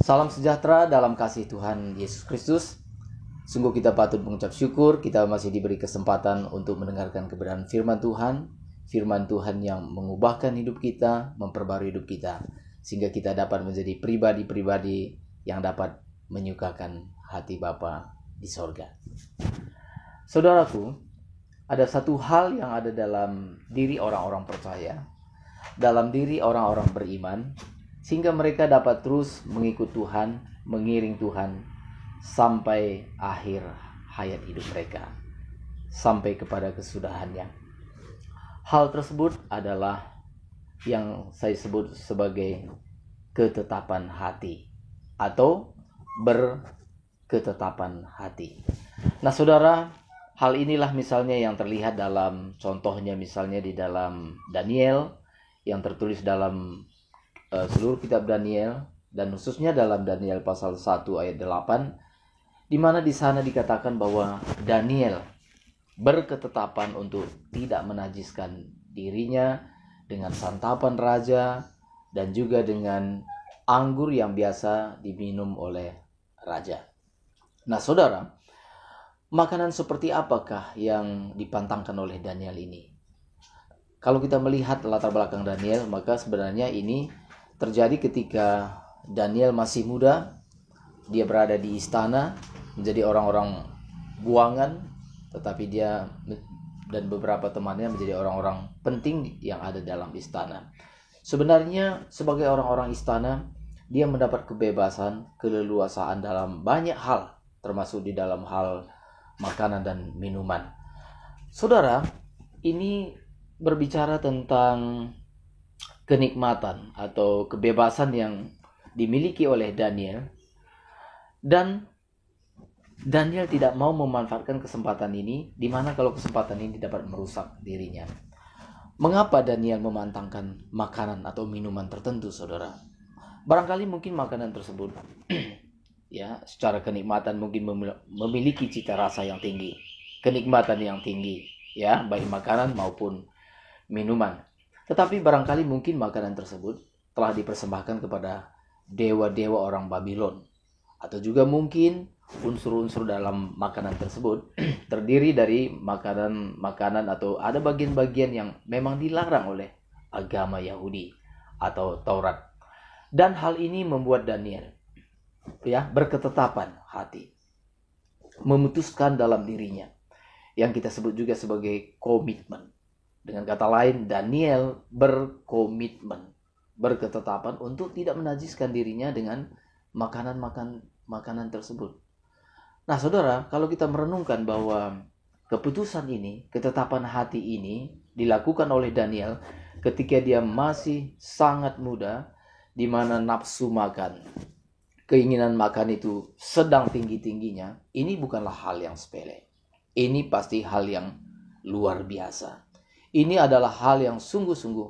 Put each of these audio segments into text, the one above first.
Salam sejahtera dalam kasih Tuhan Yesus Kristus. Sungguh kita patut mengucap syukur kita masih diberi kesempatan untuk mendengarkan kebenaran firman Tuhan. Firman Tuhan yang mengubahkan hidup kita, memperbarui hidup kita, sehingga kita dapat menjadi pribadi-pribadi yang dapat menyukakan hati Bapa di sorga. Saudaraku, ada satu hal yang ada dalam diri orang-orang percaya, dalam diri orang-orang beriman, sehingga mereka dapat terus mengikut Tuhan, mengiring Tuhan sampai akhir hayat hidup mereka, sampai kepada kesudahannya. Hal tersebut adalah yang saya sebut sebagai ketetapan hati atau berketetapan hati. Nah saudara, hal inilah misalnya yang terlihat dalam contohnya misalnya di dalam Daniel, yang tertulis dalam seluruh kitab Daniel, dan khususnya dalam Daniel pasal 1 ayat 8, di mana di sana dikatakan bahwa Daniel berketetapan untuk tidak menajiskan dirinya dengan santapan raja dan juga dengan anggur yang biasa diminum oleh raja. Nah saudara, makanan seperti apakah yang dipantangkan oleh Daniel ini? Kalau kita melihat latar belakang Daniel, maka sebenarnya ini terjadi ketika Daniel masih muda. Dia berada di istana, menjadi orang-orang buangan, tetapi dia dan beberapa temannya menjadi orang-orang penting yang ada dalam istana. Sebenarnya sebagai orang-orang istana, dia mendapat kebebasan, keleluasaan dalam banyak hal, termasuk di dalam hal makanan dan minuman. Saudara, ini berbicara tentang kenikmatan atau kebebasan yang dimiliki oleh Daniel, dan Daniel tidak mau memanfaatkan kesempatan ini, di mana kalau kesempatan ini dapat merusak dirinya. Mengapa Daniel memantangkan makanan atau minuman tertentu, saudara? Barangkali mungkin makanan tersebut ya, secara kenikmatan mungkin memiliki cita rasa yang tinggi, kenikmatan yang tinggi, ya, baik makanan maupun minuman. Tetapi barangkali mungkin makanan tersebut telah dipersembahkan kepada dewa-dewa orang Babylon, atau juga mungkin unsur-unsur dalam makanan tersebut terdiri dari makanan atau ada bagian-bagian yang memang dilarang oleh agama Yahudi atau Taurat. Dan hal ini membuat Daniel berketetapan hati, memutuskan dalam dirinya yang kita sebut juga sebagai komitmen. Dengan kata lain, Daniel berkomitmen, berketetapan untuk tidak menajiskan dirinya dengan makanan tersebut. Nah saudara, kalau kita merenungkan bahwa keputusan ini, ketetapan hati ini dilakukan oleh Daniel ketika dia masih sangat muda, di mana nafsu makan, keinginan makan itu sedang tinggi-tingginya, ini bukanlah hal yang sepele. Ini pasti hal yang luar biasa. Ini adalah hal yang sungguh-sungguh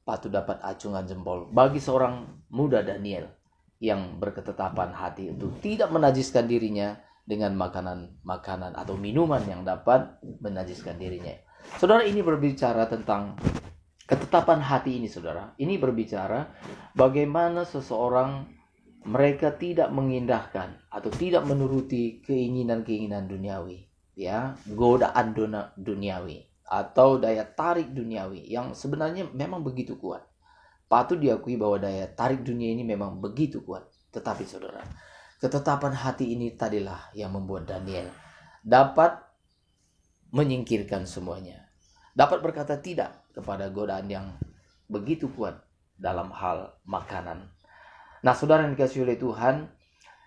patut dapat acungan jempol bagi seorang muda Daniel yang berketetapan hati untuk tidak menajiskan dirinya dengan makanan atau minuman yang dapat menajiskan dirinya. Saudara, ini berbicara tentang ketetapan hati ini, saudara. Ini berbicara bagaimana seseorang mereka tidak mengindahkan atau tidak menuruti keinginan-keinginan duniawi, ya, godaan duniawi atau daya tarik duniawi yang sebenarnya memang begitu kuat. Patut diakui bahwa daya tarik dunia ini memang begitu kuat. Tetapi saudara, ketetapan hati ini tadilah yang membuat Daniel dapat menyingkirkan semuanya, dapat berkata tidak kepada godaan yang begitu kuat dalam hal makanan. Nah saudara yang dikasihi oleh Tuhan,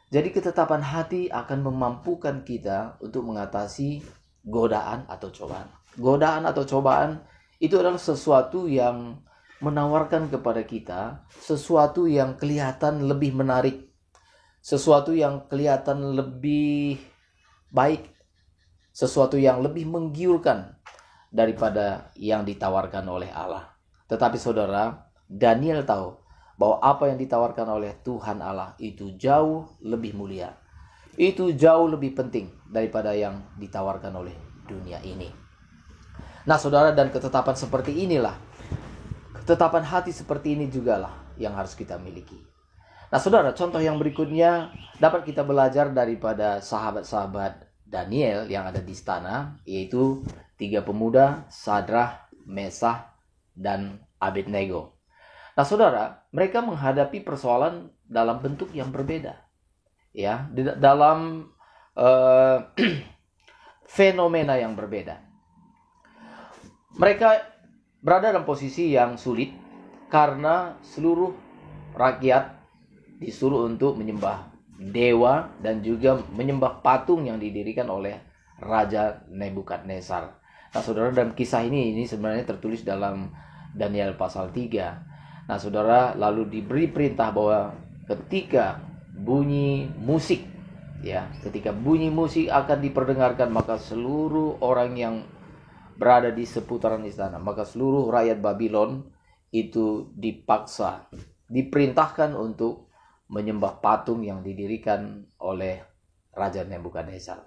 jadi ketetapan hati akan memampukan kita untuk mengatasi godaan atau cobaan. Godaan atau cobaan itu adalah sesuatu yang menawarkan kepada kita sesuatu yang kelihatan lebih menarik, sesuatu yang kelihatan lebih baik, sesuatu yang lebih menggiurkan daripada yang ditawarkan oleh Allah. Tetapi saudara, Daniel tahu bahwa apa yang ditawarkan oleh Tuhan Allah itu jauh lebih mulia, itu jauh lebih penting daripada yang ditawarkan oleh dunia ini. Nah saudara, dan ketetapan seperti inilah, ketetapan hati seperti ini jugalah yang harus kita miliki. Nah, saudara, contoh yang berikutnya dapat kita belajar daripada sahabat-sahabat Daniel yang ada di istana, yaitu 3 pemuda, Sadrah, Mesah, dan Abednego. Nah, saudara, mereka menghadapi persoalan dalam bentuk yang berbeda, ya, dalam fenomena yang berbeda. Mereka berada dalam posisi yang sulit karena seluruh rakyat disuruh untuk menyembah dewa dan juga menyembah patung yang didirikan oleh Raja Nebukadnezar. Nah, saudara, dalam kisah ini sebenarnya tertulis dalam Daniel pasal 3. Nah, saudara, lalu diberi perintah bahwa ketika bunyi musik, ya, ketika bunyi musik akan diperdengarkan, maka seluruh orang yang berada di seputaran istana, maka seluruh rakyat Babylon itu diperintahkan untuk menyembah patung yang didirikan oleh Raja Nebukadnezar.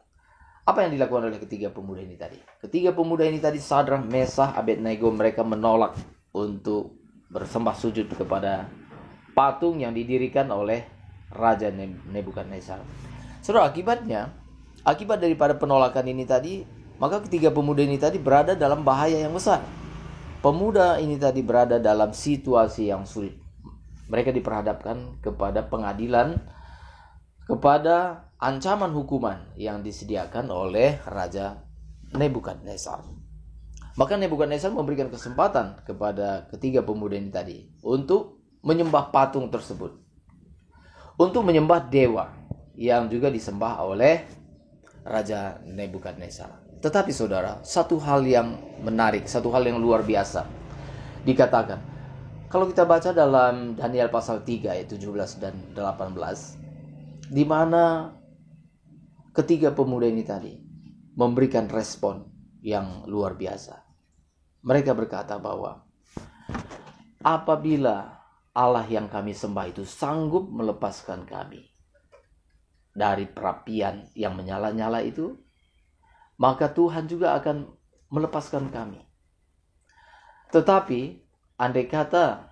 Apa yang dilakukan oleh ketiga pemuda ini tadi? Ketiga pemuda ini tadi, Sadrah, Mesah, Abednego, mereka menolak untuk bersembah sujud kepada patung yang didirikan oleh Raja Nebukadnezar. Saudara, akibat daripada penolakan ini tadi, maka ketiga pemuda ini tadi berada dalam bahaya yang besar. Pemuda ini tadi berada dalam situasi yang sulit. Mereka diperhadapkan kepada pengadilan, kepada ancaman hukuman yang disediakan oleh Raja Nebukadnezar. Maka Nebukadnezar memberikan kesempatan kepada ketiga pemuda ini tadi untuk menyembah patung tersebut, untuk menyembah dewa yang juga disembah oleh Raja Nebukadnezar. Tetapi saudara, satu hal yang menarik, satu hal yang luar biasa dikatakan. Kalau kita baca dalam Daniel pasal 3 ayat 17 dan 18, di mana ketiga pemuda ini tadi memberikan respon yang luar biasa. Mereka berkata bahwa apabila Allah yang kami sembah itu sanggup melepaskan kami dari perapian yang menyala-nyala itu, maka Tuhan juga akan melepaskan kami. Tetapi andai kata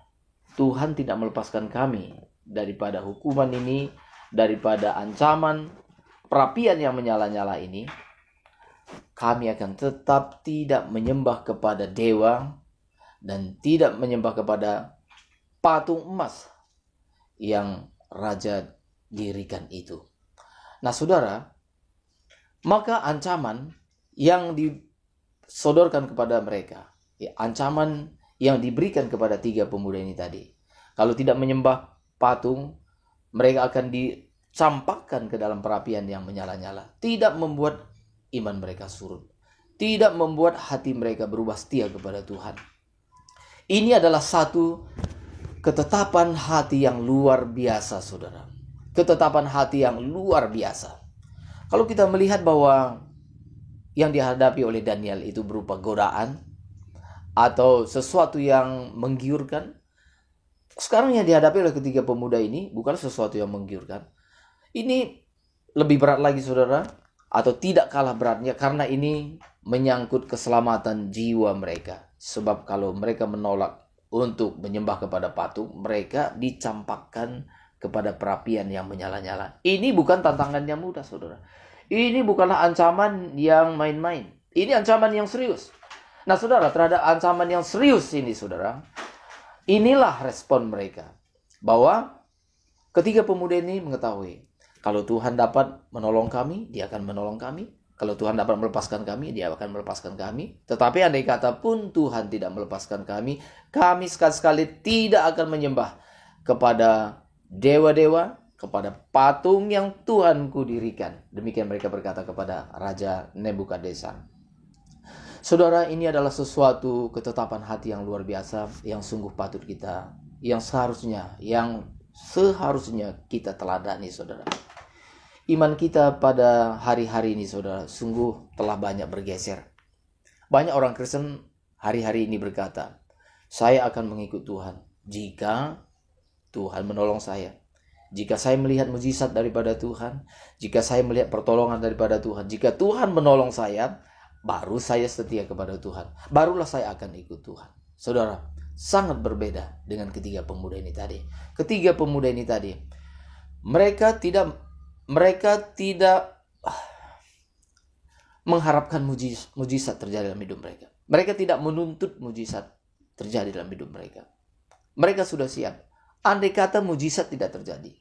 Tuhan tidak melepaskan kami daripada hukuman ini, daripada ancaman perapian yang menyala-nyala ini, kami akan tetap tidak menyembah kepada dewa dan tidak menyembah kepada patung emas yang raja dirikan itu. Nah, saudara, maka ancaman yang disodorkan kepada mereka, ancaman yang diberikan kepada tiga pemuda ini tadi, kalau tidak menyembah patung, mereka akan dicampakkan ke dalam perapian yang menyala-nyala. Tidak membuat iman mereka surut, tidak membuat hati mereka berubah setia kepada Tuhan. Ini adalah satu ketetapan hati yang luar biasa, saudara. Ketetapan hati yang luar biasa. Kalau kita melihat bahwa yang dihadapi oleh Daniel itu berupa godaan atau sesuatu yang menggiurkan, sekarang yang dihadapi oleh ketiga pemuda ini bukan sesuatu yang menggiurkan. Ini lebih berat lagi, saudara, atau tidak kalah beratnya, karena ini menyangkut keselamatan jiwa mereka. Sebab kalau mereka menolak untuk menyembah kepada patung, mereka dicampakkan kepada perapian yang menyala-nyala. Ini bukan tantangan yang mudah, saudara. Ini bukanlah ancaman yang main-main. Ini ancaman yang serius. Nah, saudara, terhadap ancaman yang serius ini, saudara, inilah respon mereka. Bahwa ketiga pemuda ini mengetahui, kalau Tuhan dapat menolong kami, Dia akan menolong kami. Kalau Tuhan dapat melepaskan kami, Dia akan melepaskan kami. Tetapi andai kata pun Tuhan tidak melepaskan kami, kami sekali-sekali tidak akan menyembah kepada dewa-dewa, kepada patung yang Tuhanku dirikan. Demikian mereka berkata kepada Raja Nebukadnezar. Saudara, ini adalah sesuatu ketetapan hati yang luar biasa, yang sungguh patut kita, yang seharusnya kita teladani, saudara. Iman kita pada hari-hari ini, saudara, sungguh telah banyak bergeser. Banyak orang Kristen hari-hari ini berkata, saya akan mengikut Tuhan jika Tuhan menolong saya. Jika saya melihat mujizat daripada Tuhan, jika saya melihat pertolongan daripada Tuhan, jika Tuhan menolong saya, baru saya setia kepada Tuhan. Barulah saya akan ikut Tuhan. Saudara, sangat berbeda dengan ketiga pemuda ini tadi. Ketiga pemuda ini tadi Mereka tidak mengharapkan mujizat terjadi dalam hidup mereka. Mereka tidak menuntut mujizat terjadi dalam hidup mereka. Mereka sudah siap. Andai kata mujizat tidak terjadi,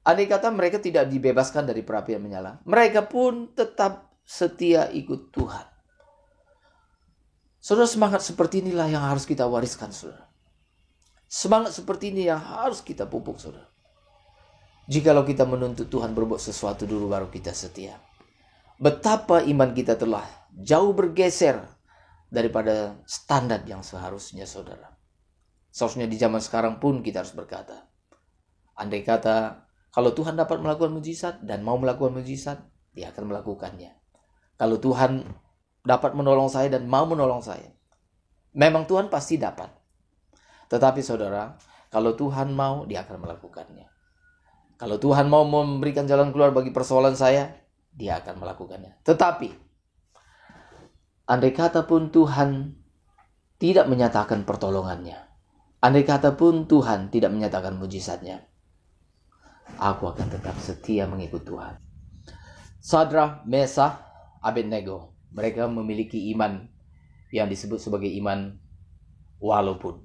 andai kata mereka tidak dibebaskan dari perapian menyala, mereka pun tetap setia ikut Tuhan. Saudara, semangat seperti inilah yang harus kita wariskan, saudara. Semangat seperti ini yang harus kita pupuk, saudara. Jikalau kita menuntut Tuhan berbuat sesuatu dulu baru kita setia. Betapa iman kita telah jauh bergeser daripada standar yang seharusnya, saudara. Seharusnya di zaman sekarang pun kita harus berkata, andai kata kalau Tuhan dapat melakukan mujizat dan mau melakukan mujizat, Dia akan melakukannya. Kalau Tuhan dapat menolong saya dan mau menolong saya, memang Tuhan pasti dapat. Tetapi saudara, kalau Tuhan mau, Dia akan melakukannya. Kalau Tuhan mau memberikan jalan keluar bagi persoalan saya, Dia akan melakukannya. Tetapi andai kata pun Tuhan tidak menyatakan pertolongannya, andai kata pun Tuhan tidak menyatakan mujizatnya, aku akan tetap setia mengikut Tuhan. Sadrah, Mesah, Abednego, mereka memiliki iman yang disebut sebagai iman walaupun,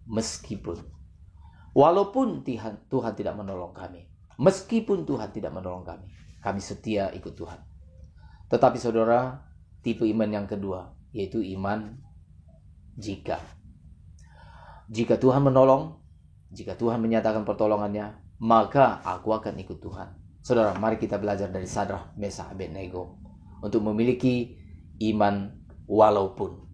meskipun. Walaupun Tuhan tidak menolong kami, meskipun Tuhan tidak menolong kami setia ikut Tuhan. Tetapi saudara, tipe iman yang kedua, yaitu iman jika. Jika Tuhan menolong, jika Tuhan menyatakan pertolongannya, maka aku akan ikut Tuhan. Saudara, mari kita belajar dari Sadrah, Mesah, Abednego untuk memiliki iman walaupun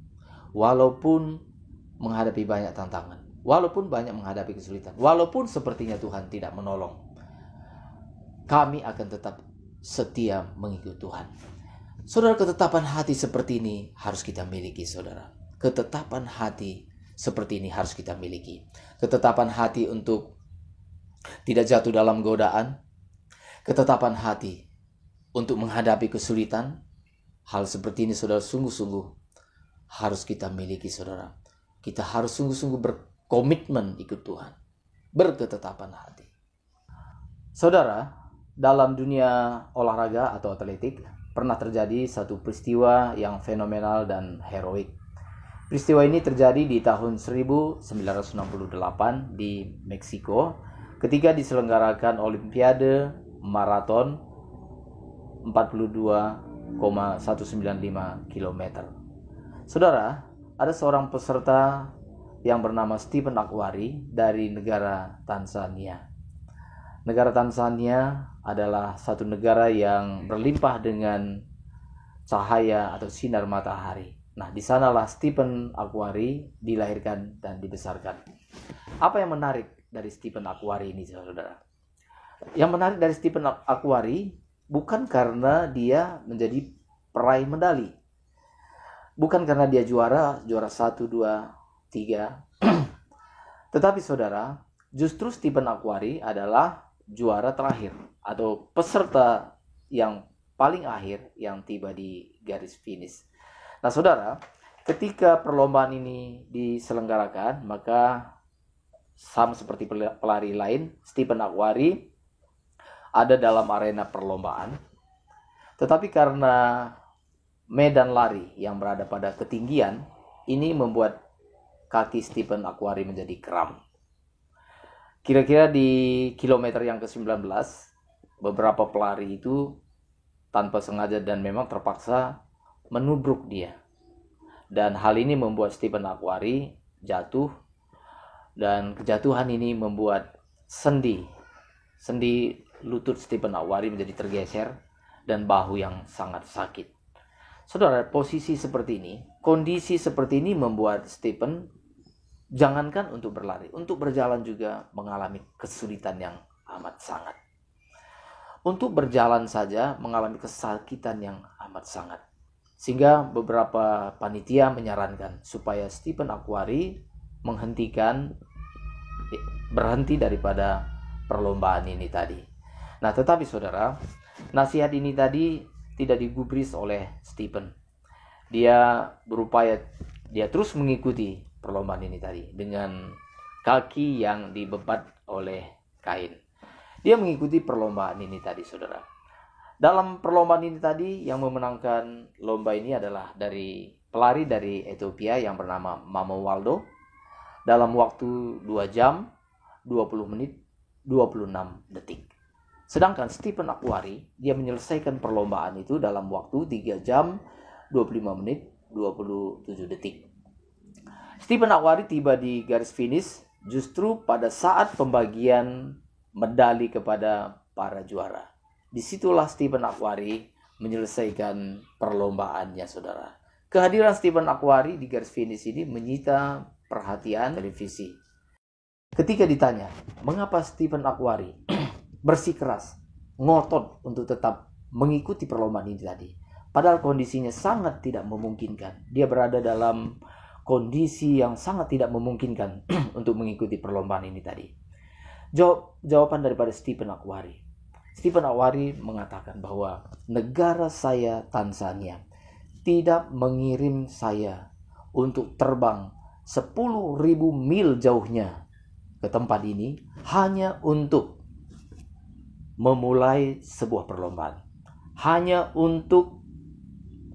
menghadapi banyak tantangan, walaupun banyak menghadapi kesulitan, walaupun sepertinya Tuhan tidak menolong, kami akan tetap setia mengikut Tuhan. Saudara, ketetapan hati seperti ini harus kita miliki, saudara. Ketetapan hati seperti ini harus kita miliki. Ketetapan hati untuk tidak jatuh dalam godaan. Ketetapan hati untuk menghadapi kesulitan. Hal seperti ini, saudara, sungguh-sungguh harus kita miliki, saudara. Kita harus sungguh-sungguh berkomitmen ikut Tuhan. Berketetapan hati. Saudara, dalam dunia olahraga atau atletik, pernah terjadi satu peristiwa yang fenomenal dan heroik. Peristiwa ini terjadi di tahun 1968 di Meksiko ketika diselenggarakan Olimpiade Maraton 42,195 km. Saudara, ada seorang peserta yang bernama Stephen Akhwari dari negara Tanzania. Negara Tanzania adalah satu negara yang berlimpah dengan cahaya atau sinar matahari. Nah, di sanalah Stephen Akhwari dilahirkan dan dibesarkan. Apa yang menarik dari Stephen Akhwari ini, saudara? Yang menarik dari Stephen Akhwari bukan karena dia menjadi peraih medali. Bukan karena dia juara 1, 2, 3. Tetapi saudara, justru Stephen Akhwari adalah juara terakhir atau peserta yang paling akhir yang tiba di garis finish. Nah, saudara, ketika perlombaan ini diselenggarakan, maka sama seperti pelari lain, Stephen Akhwari ada dalam arena perlombaan. Tetapi karena medan lari yang berada pada ketinggian, ini membuat kaki Stephen Akhwari menjadi kram. Kira-kira di kilometer yang ke-19, beberapa pelari itu tanpa sengaja dan memang terpaksa menubruk dia. Dan hal ini membuat Stephen Akhwari jatuh, dan kejatuhan ini membuat sendi lutut Stephen Akhwari menjadi tergeser dan bahu yang sangat sakit. Saudara, posisi seperti ini, kondisi seperti ini membuat Stephen jangankan untuk berlari, untuk berjalan juga mengalami kesulitan yang amat sangat. Untuk berjalan saja mengalami kesakitan yang amat sangat. Sehingga beberapa panitia menyarankan supaya Stephen Akhwari berhenti daripada perlombaan ini tadi. Nah, tetapi saudara, nasihat ini tadi tidak digubris oleh Stephen. Dia terus mengikuti perlombaan ini tadi dengan kaki yang dibebat oleh kain. Dia mengikuti perlombaan ini tadi, saudara. Dalam perlombaan ini tadi, yang memenangkan lomba ini adalah dari pelari dari Ethiopia yang bernama Mamo Waldo dalam waktu 2 jam 20 menit 26 detik. Sedangkan Stephen Akhwari, dia menyelesaikan perlombaan itu dalam waktu 3 jam 25 menit 27 detik. Stephen Akhwari tiba di garis finish justru pada saat pembagian medali kepada para juara. Disitulah Stephen Akhwari menyelesaikan perlombaannya, saudara. Kehadiran Stephen Akhwari di garis finish ini menyita perhatian televisi. Ketika ditanya, mengapa Stephen Akhwari bersikeras, ngotot untuk tetap mengikuti perlombaan ini tadi, padahal kondisinya sangat tidak memungkinkan. Dia berada dalam kondisi yang sangat tidak memungkinkan untuk mengikuti perlombaan ini tadi. Jawaban daripada Stephen Akhwari. Stephen Akhwari mengatakan bahwa negara saya, Tanzania, tidak mengirim saya untuk terbang 10.000 mil jauhnya ke tempat ini hanya untuk memulai sebuah perlombaan, hanya untuk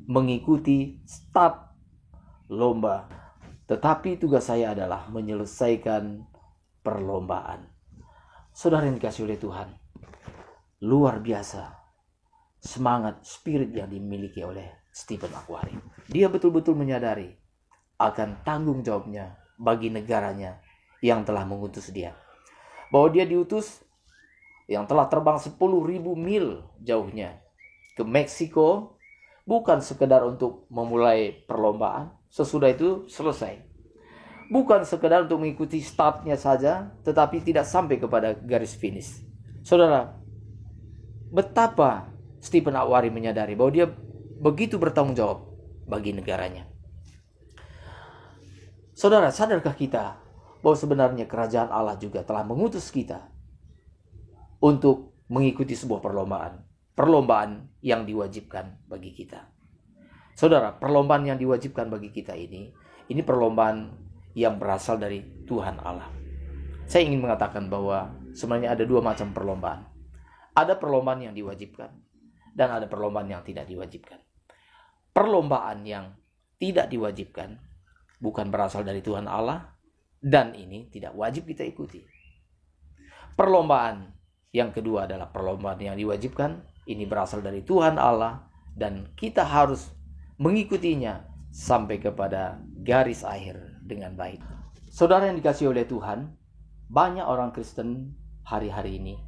mengikuti start lomba. Tetapi tugas saya adalah menyelesaikan perlombaan. Saudara yang dikasihi oleh Tuhan, luar biasa semangat, spirit yang dimiliki oleh Stephen Akhwari. Dia betul-betul menyadari akan tanggung jawabnya bagi negaranya yang telah mengutus dia. Bahwa dia diutus yang telah terbang 10.000 mil jauhnya ke Meksiko bukan sekedar untuk memulai perlombaan, sesudah itu selesai. Bukan sekedar untuk mengikuti startnya saja, tetapi tidak sampai kepada garis finish. Saudara, betapa Stephen Akhwari menyadari bahwa dia begitu bertanggung jawab bagi negaranya. Saudara, sadarkah kita bahwa sebenarnya kerajaan Allah juga telah mengutus kita untuk mengikuti sebuah perlombaan yang diwajibkan bagi kita. Saudara, perlombaan yang diwajibkan bagi kita ini perlombaan yang berasal dari Tuhan Allah. Saya ingin mengatakan bahwa sebenarnya ada 2 macam perlombaan. Ada perlombaan yang diwajibkan dan ada perlombaan yang tidak diwajibkan. Perlombaan yang tidak diwajibkan bukan berasal dari Tuhan Allah dan ini tidak wajib kita ikuti. Perlombaan yang kedua adalah perlombaan yang diwajibkan. Ini berasal dari Tuhan Allah dan kita harus mengikutinya sampai kepada garis akhir dengan baik. Saudara yang dikasihi oleh Tuhan, banyak orang Kristen hari-hari ini,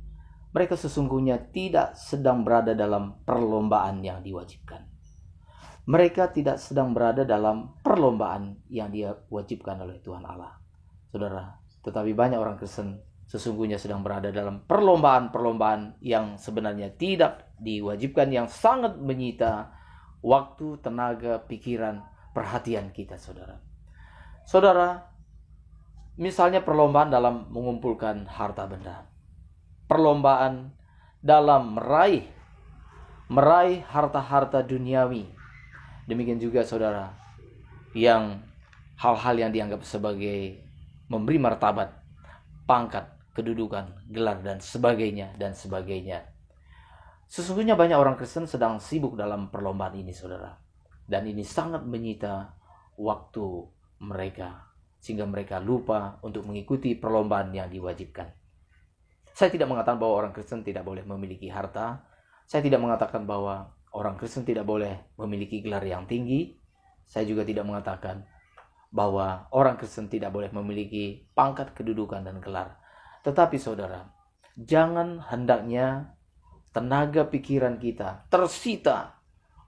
mereka sesungguhnya tidak sedang berada dalam perlombaan yang diwajibkan. Mereka tidak sedang berada dalam perlombaan yang diwajibkan oleh Tuhan Allah. Saudara, tetapi banyak orang Kristen sesungguhnya sedang berada dalam perlombaan-perlombaan yang sebenarnya tidak diwajibkan, yang sangat menyita waktu, tenaga, pikiran, perhatian kita, saudara. Saudara, misalnya perlombaan dalam mengumpulkan harta benda. Perlombaan dalam meraih harta-harta duniawi. Demikian juga saudara, yang hal-hal yang dianggap sebagai memberi martabat, pangkat, kedudukan, gelar, dan sebagainya, dan sebagainya. Sesungguhnya banyak orang Kristen sedang sibuk dalam perlombaan ini, saudara. Dan ini sangat menyita waktu mereka, sehingga mereka lupa untuk mengikuti perlombaan yang diwajibkan. Saya tidak mengatakan bahwa orang Kristen tidak boleh memiliki harta. Saya tidak mengatakan bahwa orang Kristen tidak boleh memiliki gelar yang tinggi. Saya juga tidak mengatakan bahwa orang Kristen tidak boleh memiliki pangkat, kedudukan, dan gelar. Tetapi saudara, jangan hendaknya tenaga pikiran kita tersita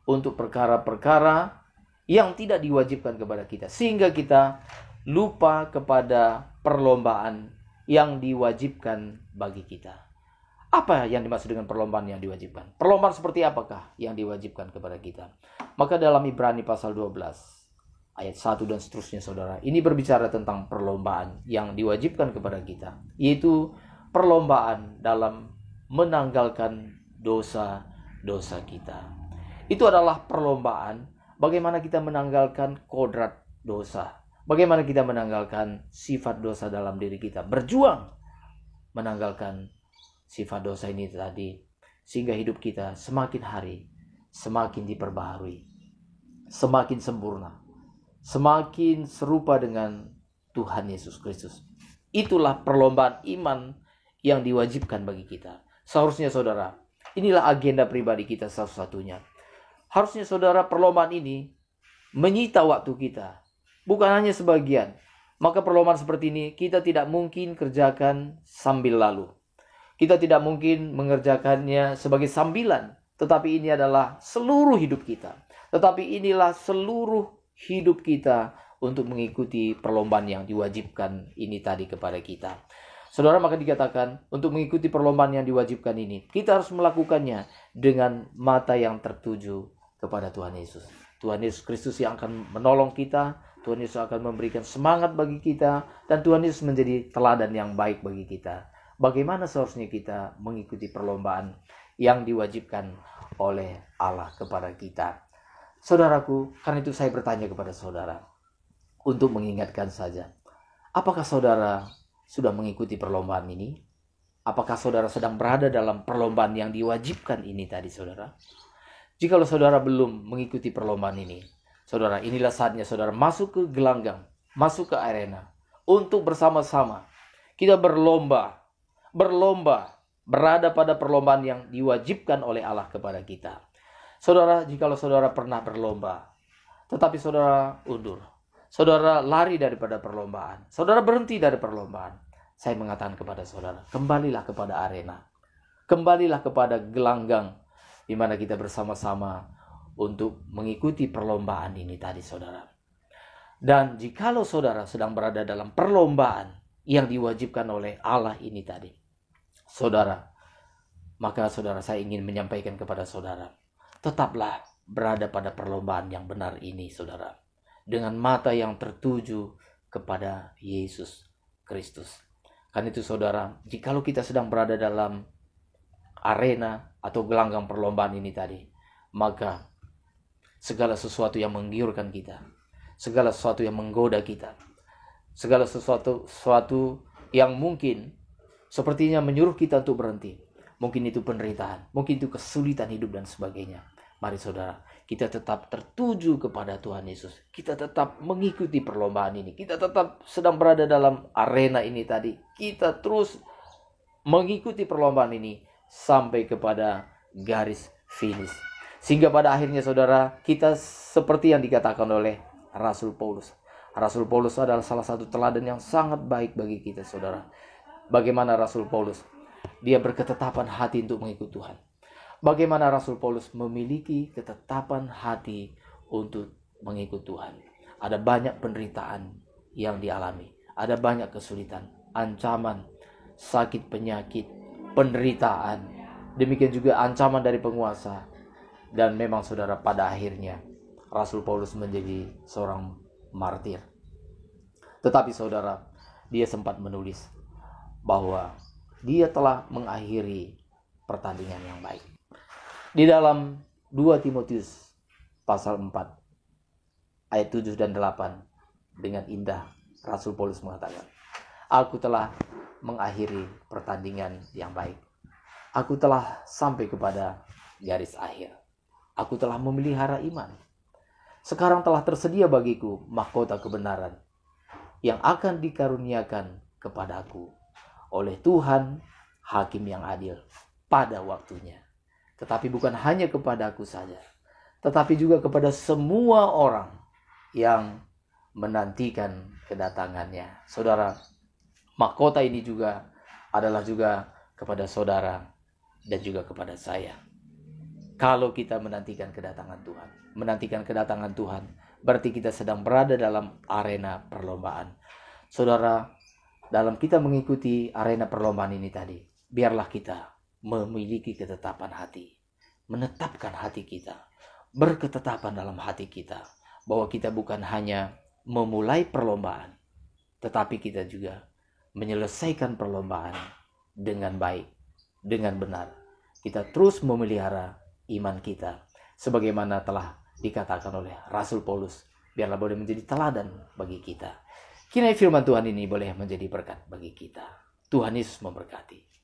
untuk perkara-perkara yang tidak diwajibkan kepada kita, sehingga kita lupa kepada perlombaan yang diwajibkan bagi kita. Apa yang dimaksud dengan perlombaan yang diwajibkan? Perlombaan seperti apakah yang diwajibkan kepada kita? Maka dalam Ibrani pasal 12 ayat 1 dan seterusnya, saudara, ini berbicara tentang perlombaan yang diwajibkan kepada kita, yaitu perlombaan dalam menanggalkan dosa-dosa kita. Itu adalah perlombaan bagaimana kita menanggalkan kodrat dosa, bagaimana kita menanggalkan sifat dosa dalam diri kita, berjuang menanggalkan sifat dosa ini tadi, sehingga hidup kita semakin hari semakin diperbaharui, semakin sempurna, semakin serupa dengan Tuhan Yesus Kristus. Itulah perlombaan iman yang diwajibkan bagi kita. Seharusnya saudara, inilah agenda pribadi kita satu-satunya. Harusnya saudara, perlombaan ini menyita waktu kita, bukan hanya sebagian. Maka perlombaan seperti ini kita tidak mungkin kerjakan sambil lalu. Kita tidak mungkin mengerjakannya sebagai sambilan, tetapi ini adalah seluruh hidup kita. Tetapi inilah seluruh hidup kita untuk mengikuti perlombaan yang diwajibkan ini tadi kepada kita. Saudara, maka dikatakan untuk mengikuti perlombaan yang diwajibkan ini, kita harus melakukannya dengan mata yang tertuju kepada Tuhan Yesus. Tuhan Yesus Kristus yang akan menolong kita, Tuhan Yesus akan memberikan semangat bagi kita, dan Tuhan Yesus menjadi teladan yang baik bagi kita. Bagaimana seharusnya kita mengikuti perlombaan yang diwajibkan oleh Allah kepada kita. Saudaraku, karena itu saya bertanya kepada saudara, untuk mengingatkan saja, apakah saudara sudah mengikuti perlombaan ini? Apakah saudara sedang berada dalam perlombaan yang diwajibkan ini tadi, saudara? Jikalau saudara belum mengikuti perlombaan ini, saudara, inilah saatnya saudara masuk ke gelanggang, masuk ke arena, untuk bersama-sama kita berlomba, berada pada perlombaan yang diwajibkan oleh Allah kepada kita. Saudara, jikalau saudara pernah berlomba, tetapi saudara undur, saudara lari daripada perlombaan, saudara berhenti dari perlombaan, saya mengatakan kepada saudara, kembalilah kepada arena, kembalilah kepada gelanggang, di mana kita bersama-sama untuk mengikuti perlombaan ini tadi, saudara. Dan jikalau saudara sedang berada dalam perlombaan yang diwajibkan oleh Allah ini tadi, saudara, maka saudara, saya ingin menyampaikan kepada saudara, tetaplah berada pada perlombaan yang benar ini, saudara, dengan mata yang tertuju kepada Yesus Kristus. Karena itu saudara, jikalau kita sedang berada dalam arena atau gelanggang perlombaan ini tadi, maka segala sesuatu yang menggiurkan kita, segala sesuatu yang menggoda kita, segala sesuatu yang mungkin sepertinya menyuruh kita untuk berhenti, mungkin itu penderitaan, mungkin itu kesulitan hidup dan sebagainya, mari saudara, kita tetap tertuju kepada Tuhan Yesus. Kita tetap mengikuti perlombaan ini. Kita tetap sedang berada dalam arena ini tadi. Kita terus mengikuti perlombaan ini sampai kepada garis finish. Sehingga pada akhirnya saudara, kita seperti yang dikatakan oleh Rasul Paulus. Rasul Paulus adalah salah satu teladan yang sangat baik bagi kita, saudara. Bagaimana Rasul Paulus? Dia berketetapan hati untuk mengikut Tuhan. Bagaimana Rasul Paulus memiliki ketetapan hati untuk mengikut Tuhan. Ada banyak penderitaan yang dialami. Ada banyak kesulitan, ancaman, sakit penyakit, penderitaan. Demikian juga ancaman dari penguasa. Dan memang saudara, pada akhirnya Rasul Paulus menjadi seorang martir. Tetapi saudara, dia sempat menulis bahwa dia telah mengakhiri pertandingan yang baik. Di dalam 2 Timotius pasal 4 ayat 7 dan 8 dengan indah Rasul Paulus mengatakan, aku telah mengakhiri pertandingan yang baik. Aku telah sampai kepada garis akhir. Aku telah memelihara iman. Sekarang telah tersedia bagiku mahkota kebenaran yang akan dikaruniakan kepadaku oleh Tuhan, Hakim yang adil pada waktunya. Tetapi bukan hanya kepadaku saja, tetapi juga kepada semua orang yang menantikan kedatangannya. Saudara, mahkota ini juga adalah juga kepada saudara dan juga kepada saya. Kalau kita menantikan kedatangan Tuhan, berarti kita sedang berada dalam arena perlombaan. Saudara, dalam kita mengikuti arena perlombaan ini tadi, biarlah kita memiliki ketetapan hati, menetapkan hati kita, berketetapan dalam hati kita, bahwa kita bukan hanya memulai perlombaan, tetapi kita juga menyelesaikan perlombaan dengan baik, dengan benar. Kita terus memelihara iman kita, sebagaimana telah dikatakan oleh Rasul Paulus, biarlah boleh menjadi teladan bagi kita. Kiranya firman Tuhan ini boleh menjadi berkat bagi kita. Tuhan Yesus memberkati.